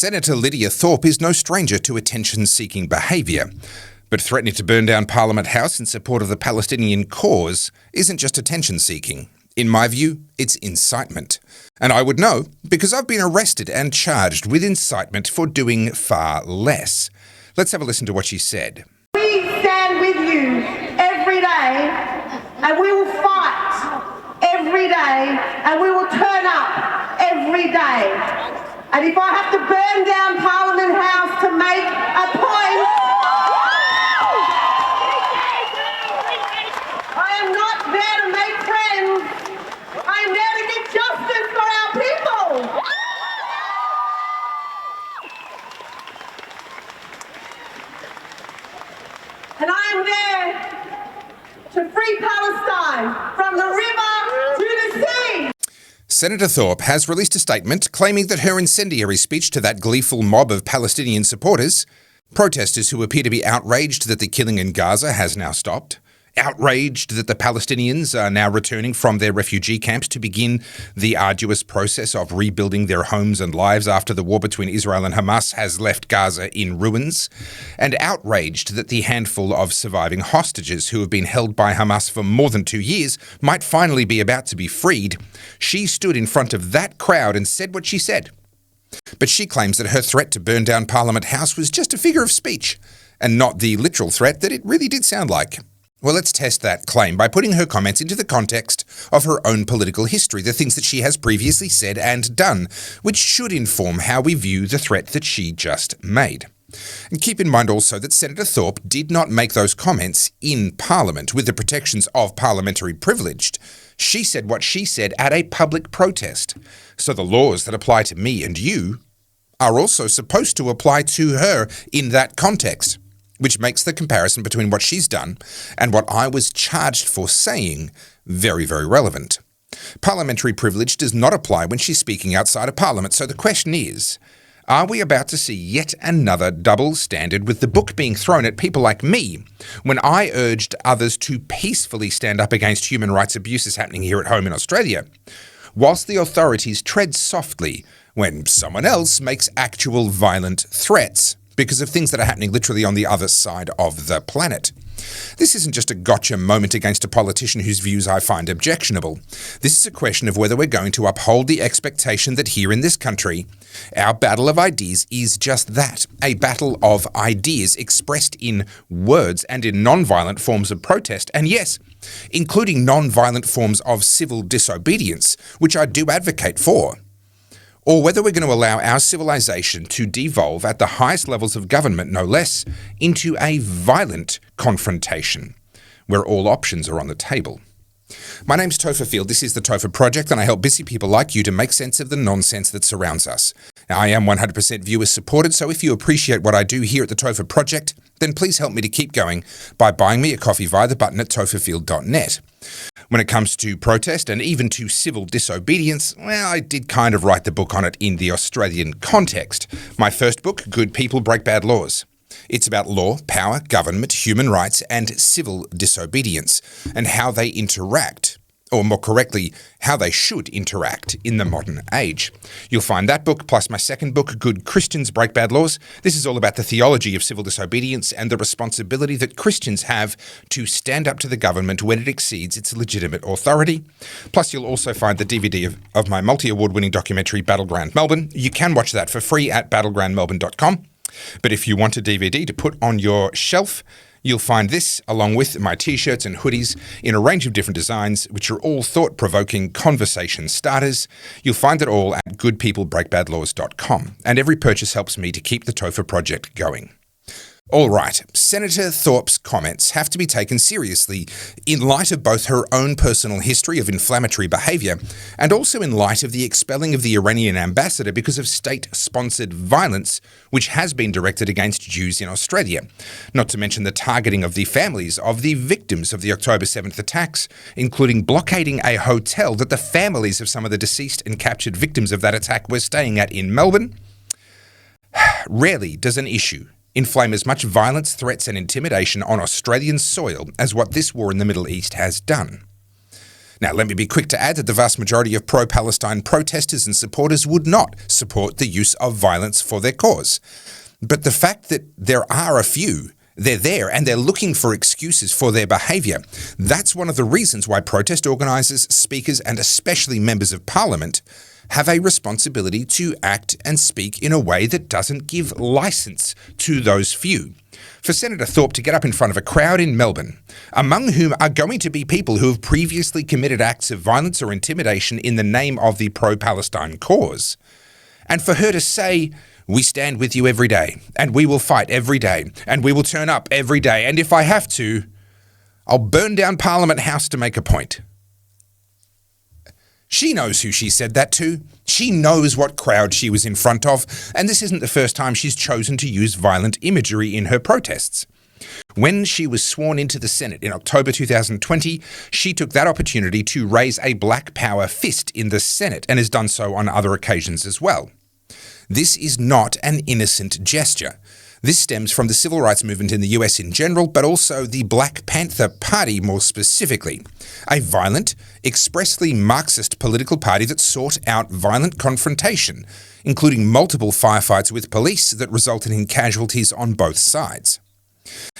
Senator Lidia Thorpe is no stranger to attention-seeking behaviour, but threatening to burn down Parliament House in support of the Palestinian cause isn't just attention-seeking. In my view, it's incitement. And I would know because I've been arrested and charged with incitement for doing far less. Let's have a listen to what she said. We stand with you every day, and we will fight every day, and we will turn up every day. And if I have to burn down Parliament House to make a point, I am not there to make friends. I am there to get justice for our people. And I am there to free Palestine from the river to the sea. Senator Thorpe has released a statement claiming that her incendiary speech to that gleeful mob of Palestinian supporters, protesters who appear to be outraged that the killing in Gaza has now stopped, outraged that the Palestinians are now returning from their refugee camps to begin the arduous process of rebuilding their homes and lives after the war between Israel and Hamas has left Gaza in ruins, and outraged that the handful of surviving hostages who have been held by Hamas for more than 2 years might finally be about to be freed. She stood in front of that crowd and said what she said. But she claims that her threat to burn down Parliament House was just a figure of speech, and not the literal threat that it really did sound like. Well, let's test that claim by putting her comments into the context of her own political history, the things that she has previously said and done, which should inform how we view the threat that she just made. And keep in mind also that Senator Thorpe did not make those comments in Parliament with the protections of parliamentary privilege. She said what she said at a public protest. So the laws that apply to me and you are also supposed to apply to her in that context, which makes the comparison between what she's done and what I was charged for saying very, very relevant. Parliamentary privilege does not apply when she's speaking outside of Parliament, so the question is, are we about to see yet another double standard with the book being thrown at people like me when I urged others to peacefully stand up against human rights abuses happening here at home in Australia, whilst the authorities tread softly when someone else makes actual violent threats because of things that are happening literally on the other side of the planet? This isn't just a gotcha moment against a politician whose views I find objectionable. This is a question of whether we're going to uphold the expectation that here in this country, our battle of ideas is just that, a battle of ideas expressed in words and in non-violent forms of protest, and yes, including non-violent forms of civil disobedience, which I do advocate for. Or whether we're going to allow our civilization to devolve at the highest levels of government, no less, into a violent confrontation, where all options are on the table. My name's Topher Field, this is the Topher Project, and I help busy people like you to make sense of the nonsense that surrounds us. Now, I am 100% viewer supported, so if you appreciate what I do here at the Topher Project, then please help me to keep going by buying me a coffee via the button at topherfield.net. When it comes to protest and even to civil disobedience, well, I did kind of write the book on it in the Australian context. My first book, Good People Break Bad Laws. It's about law, power, government, human rights, and civil disobedience, and how they interact, or more correctly, how they should interact in the modern age. You'll find that book, plus my second book, Good Christians Break Bad Laws. This is all about the theology of civil disobedience and the responsibility that Christians have to stand up to the government when it exceeds its legitimate authority. Plus, you'll also find the DVD of my multi-award-winning documentary, Battleground Melbourne. You can watch that for free at battlegroundmelbourne.com. But if you want a DVD to put on your shelf, you'll find this along with my t-shirts and hoodies in a range of different designs, which are all thought-provoking conversation starters. You'll find it all at goodpeoplebreakbadlaws.com, and every purchase helps me to keep the Topher Project going. All right, Senator Thorpe's comments have to be taken seriously in light of both her own personal history of inflammatory behaviour and also in light of the expelling of the Iranian ambassador because of state-sponsored violence which has been directed against Jews in Australia, not to mention the targeting of the families of the victims of the October 7th attacks, including blockading a hotel that the families of some of the deceased and captured victims of that attack were staying at in Melbourne. Rarely does an issue inflame as much violence, threats and intimidation on Australian soil as what this war in the Middle East has done. Now, let me be quick to add that the vast majority of pro-Palestine protesters and supporters would not support the use of violence for their cause. But the fact that there are a few, they're there and they're looking for excuses for their behaviour. That's one of the reasons why protest organisers, speakers and especially members of parliament have a responsibility to act and speak in a way that doesn't give licence to those few. For Senator Thorpe to get up in front of a crowd in Melbourne, among whom are going to be people who have previously committed acts of violence or intimidation in the name of the pro-Palestine cause, and for her to say, "We stand with you every day, and we will fight every day, and we will turn up every day, and if I have to, I'll burn down Parliament House to make a point." She knows who she said that to. She knows what crowd she was in front of, and this isn't the first time she's chosen to use violent imagery in her protests. When she was sworn into the Senate in October 2020, she took that opportunity to raise a Black Power fist in the Senate and has done so on other occasions as well. This is not an innocent gesture. This stems from the civil rights movement in the US in general, but also the Black Panther Party more specifically, a violent, expressly Marxist political party that sought out violent confrontation, including multiple firefights with police that resulted in casualties on both sides.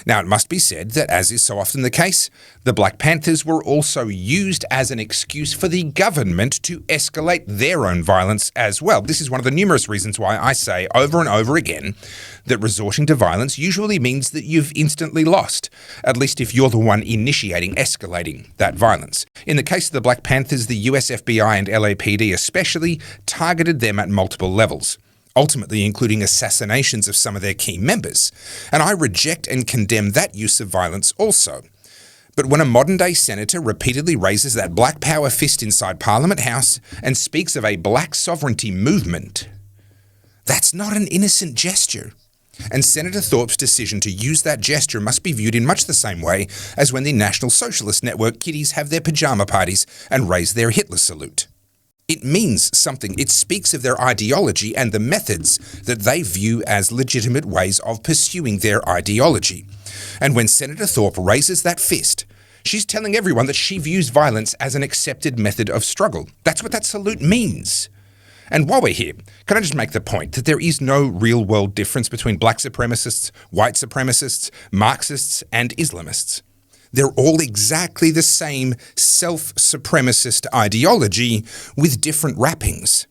Now, it must be said that, as is so often the case, the Black Panthers were also used as an excuse for the government to escalate their own violence as well. This is one of the numerous reasons why I say over and over again that resorting to violence usually means that you've instantly lost, at least if you're the one initiating, escalating that violence. In the case of the Black Panthers, the US FBI and LAPD especially targeted them at multiple levels, ultimately including assassinations of some of their key members. And I reject and condemn that use of violence also. But when a modern-day senator repeatedly raises that Black Power fist inside Parliament House and speaks of a black sovereignty movement, that's not an innocent gesture. And Senator Thorpe's decision to use that gesture must be viewed in much the same way as when the National Socialist Network kiddies have their pajama parties and raise their Hitler salute. It means something. It speaks of their ideology and the methods that they view as legitimate ways of pursuing their ideology. And when Senator Thorpe raises that fist, she's telling everyone that she views violence as an accepted method of struggle. That's what that salute means. And while we're here, can I just make the point that there is no real-world difference between black supremacists, white supremacists, Marxists, and Islamists? They're all exactly the same self-supremacist ideology with different wrappings.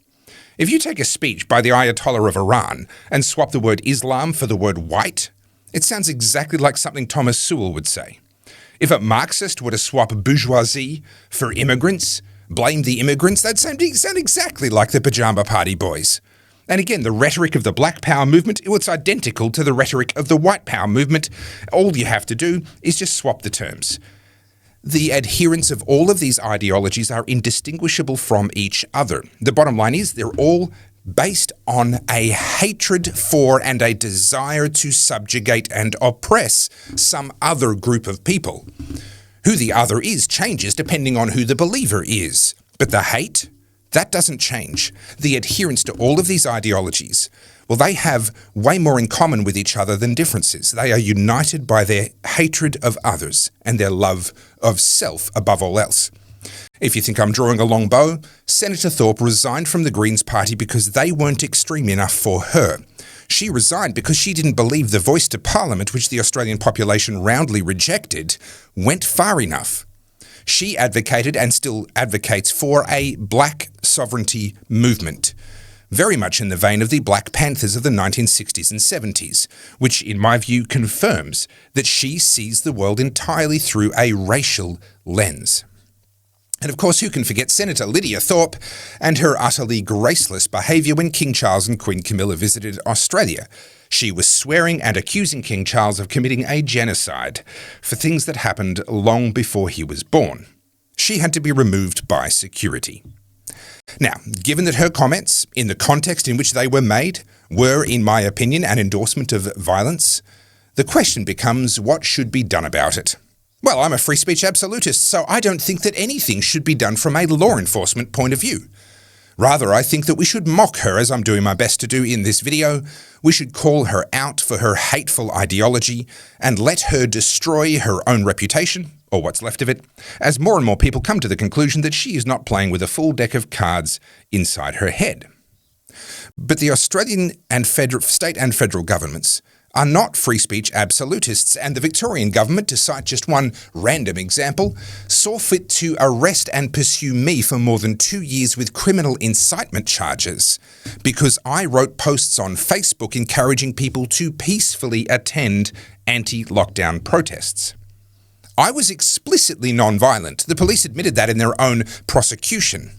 If you take a speech by the Ayatollah of Iran and swap the word Islam for the word white, it sounds exactly like something Thomas Sewell would say. If a Marxist were to swap bourgeoisie for immigrants, blame the immigrants, that'd sound exactly like the Pajama Party boys. And again, the rhetoric of the Black Power movement, it's identical to the rhetoric of the White Power movement. All you have to do is just swap the terms. The adherents of all of these ideologies are indistinguishable from each other. The bottom line is they're all based on a hatred for and a desire to subjugate and oppress some other group of people. Who the other is changes depending on who the believer is. But the hate, that doesn't change. The adherents to all of these ideologies, well, they have way more in common with each other than differences. They are united by their hatred of others and their love of self above all else. If you think I'm drawing a long bow, Senator Thorpe resigned from the Greens Party because they weren't extreme enough for her. She resigned because she didn't believe the voice to Parliament, which the Australian population roundly rejected, went far enough. She advocated and still advocates for a black sovereignty movement, very much in the vein of the Black Panthers of the 1960s and 70s, which in my view confirms that she sees the world entirely through a racial lens. And of course, who can forget Senator Lidia Thorpe and her utterly graceless behaviour when King Charles and Queen Camilla visited Australia? She was swearing and accusing King Charles of committing a genocide for things that happened long before he was born. She had to be removed by security. Now, given that her comments, in the context in which they were made, were, in my opinion, an endorsement of violence, the question becomes what should be done about it. Well, I'm a free speech absolutist, so I don't think that anything should be done from a law enforcement point of view. Rather, I think that we should mock her, as I'm doing my best to do in this video. We should call her out for her hateful ideology and let her destroy her own reputation, or what's left of it, as more and more people come to the conclusion that she is not playing with a full deck of cards inside her head. But the Australian and state and federal governments are not free speech absolutists, and the Victorian government, to cite just one random example, saw fit to arrest and pursue me for more than 2 years with criminal incitement charges because I wrote posts on Facebook encouraging people to peacefully attend anti-lockdown protests. I was explicitly non-violent. The police admitted that in their own prosecution.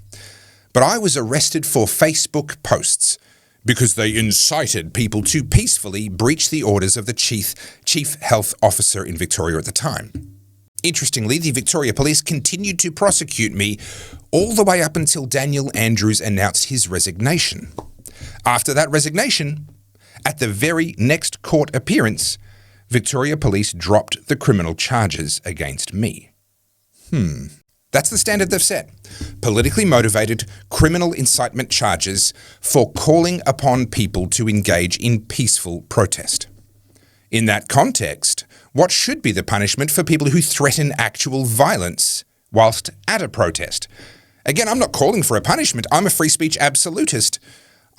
But I was arrested for Facebook posts because they incited people to peacefully breach the orders of the chief health officer in Victoria at the time. Interestingly, the Victoria Police continued to prosecute me all the way up until Daniel Andrews announced his resignation. After that resignation, at the very next court appearance, Victoria Police dropped the criminal charges against me. That's the standard they've set. Politically motivated criminal incitement charges for calling upon people to engage in peaceful protest. In that context, what should be the punishment for people who threaten actual violence whilst at a protest? Again, I'm not calling for a punishment. I'm a free speech absolutist.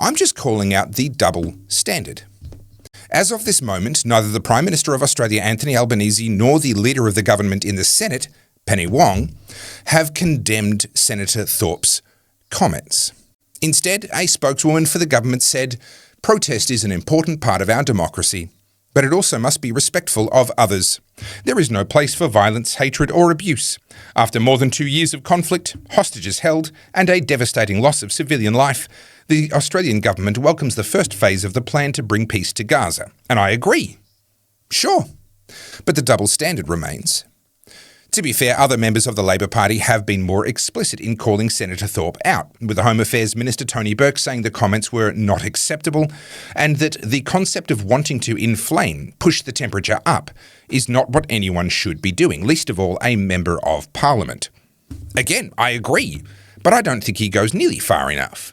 I'm just calling out the double standard. As of this moment, neither the Prime Minister of Australia, Anthony Albanese, nor the Leader of the government in the Senate, Penny Wong, have condemned Senator Thorpe's comments. Instead, a spokeswoman for the government said, "Protest is an important part of our democracy, but it also must be respectful of others. There is no place for violence, hatred or abuse. After more than 2 years of conflict, hostages held, and a devastating loss of civilian life, the Australian government welcomes the first phase of the plan to bring peace to Gaza." And I agree. Sure. But the double standard remains. To be fair, other members of the Labor Party have been more explicit in calling Senator Thorpe out, with the Home Affairs Minister Tony Burke saying the comments were not acceptable and that the concept of wanting to inflame, push the temperature up, is not what anyone should be doing, least of all a Member of Parliament. Again, I agree, but I don't think he goes nearly far enough.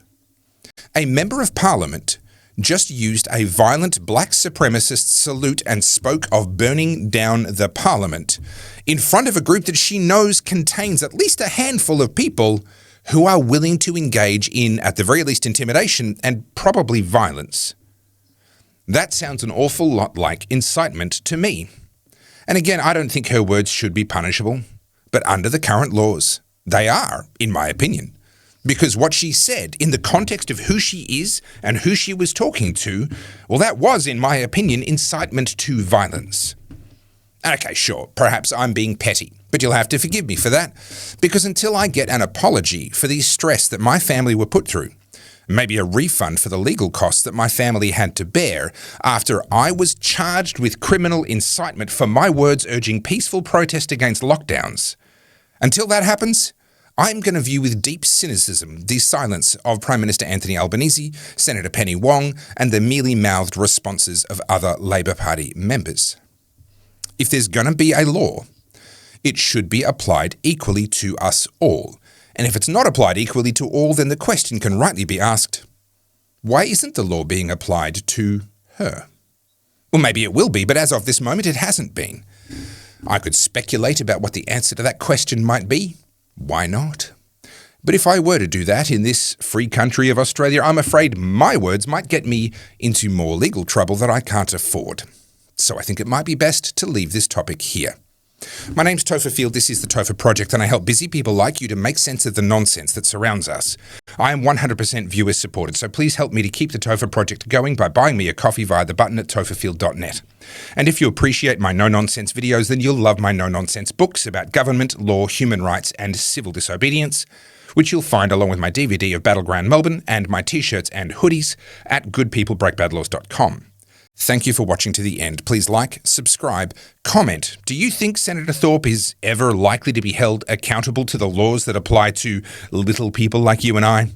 A Member of Parliament just used a violent black supremacist salute and spoke of burning down the Parliament in front of a group that she knows contains at least a handful of people who are willing to engage in, at the very least, intimidation and probably violence. That sounds an awful lot like incitement to me. And again, I don't think her words should be punishable, but under the current laws, they are, in my opinion. Because what she said, in the context of who she is and who she was talking to, well, that was, in my opinion, incitement to violence. Okay, sure, perhaps I'm being petty, but you'll have to forgive me for that, because until I get an apology for the stress that my family were put through, maybe a refund for the legal costs that my family had to bear after I was charged with criminal incitement for my words urging peaceful protest against lockdowns, until that happens, I'm going to view with deep cynicism the silence of Prime Minister Anthony Albanese, Senator Penny Wong, and the mealy-mouthed responses of other Labor Party members. If there's going to be a law, it should be applied equally to us all. And if it's not applied equally to all, then the question can rightly be asked, why isn't the law being applied to her? Well, maybe it will be, but as of this moment, it hasn't been. I could speculate about what the answer to that question might be. Why not? But if I were to do that in this free country of Australia, I'm afraid my words might get me into more legal trouble that I can't afford. So I think it might be best to leave this topic here. My name's Topher Field, this is the Topher Project, and I help busy people like you to make sense of the nonsense that surrounds us. I am 100% viewer supported, so please help me to keep the Topher Project going by buying me a coffee via the button at topherfield.net. And if you appreciate my no-nonsense videos, then you'll love my no-nonsense books about government, law, human rights and civil disobedience, which you'll find along with my DVD of Battleground Melbourne and my t-shirts and hoodies at goodpeoplebreakbadlaws.com. Thank you for watching to the end. Please like, subscribe, comment. Do you think Senator Thorpe is ever likely to be held accountable to the laws that apply to little people like you and I?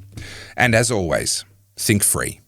And as always, think free.